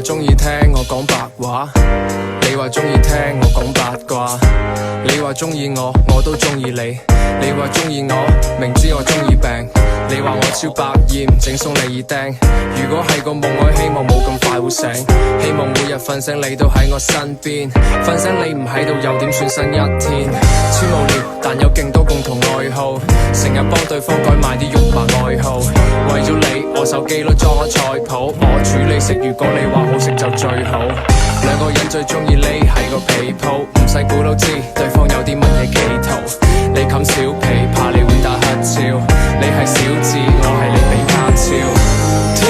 中意聽我講白話，你話中意聽我講八卦，你話中意我，我都中意你。你話中意我，明知我中意病。你話我超百厭，整鬆你耳釘。如果係個夢，我希望冇咁快會醒。希望每日瞓醒你都喺我身邊，瞓醒你唔喺度又點算新一天？超無聊，但有勁多共同愛好，成日幫對方改埋啲肉麻愛好。為咗你，我手機都裝咗菜譜，我煮你食，如果你話好食就最好。兩個人最中意匿喺個被鋪，唔使估都知對方有啲乜嘢企圖。你冚小被，怕你會打乞嗤。你係小智，我係你比卡超。點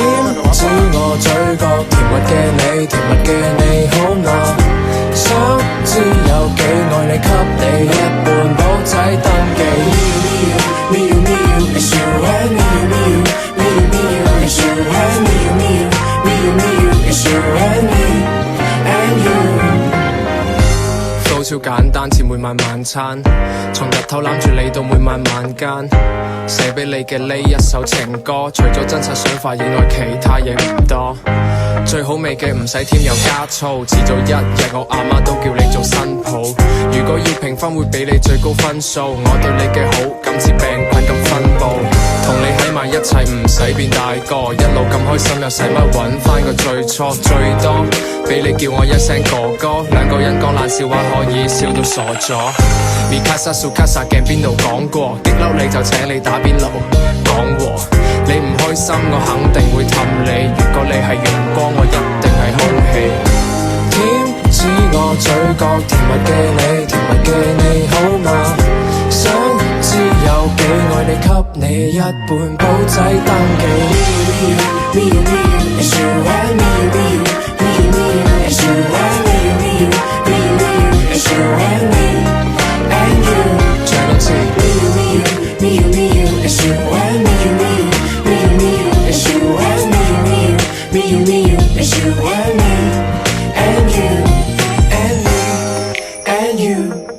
知我嘴角甜蜜嘅你，甜蜜嘅你好嗎？想知有幾愛你，給你一半簿仔登記。Me you, me you, it's you and me you, me you, me you, me you, it's you and me you, me you, me you, me you, it's you and me and you。都超簡單，似每晚晚餐，從日頭攬住你到每晚晚間，寫俾你嘅呢一首情歌，除咗真實想法以外，其他嘢唔多。最好味嘅唔使添油加醋，遲早一日我阿媽都叫你做新抱。如果要評分，會俾你最高分數。我對你嘅好感似病菌咁分佈，同你喺埋一齊唔使變大個，一路咁開心又使乜揾翻個最初？最多俾你叫我一聲哥哥，兩個人講爛笑話可以笑到傻咗。Mi casa su casa 鏡邊度講過，激嬲你就請你打邊爐講和。你唔開心我肯定會氹你，如果你係陽光我一定係空氣。點知我嘴角甜蜜嘅你，甜蜜嘅你好嗎？想知有幾愛你，給你一半簿仔登記。Me you, me you, me you, it's you and me you, me you, me you, me you, it's you and me you, me you, me you, me you, it's you and me and you。唱多次。Me you, me you, me you, me you, it's you and me you, me you, me you, me you, it's you and me you, me you, me you, me you, it's you and me and you and me and you。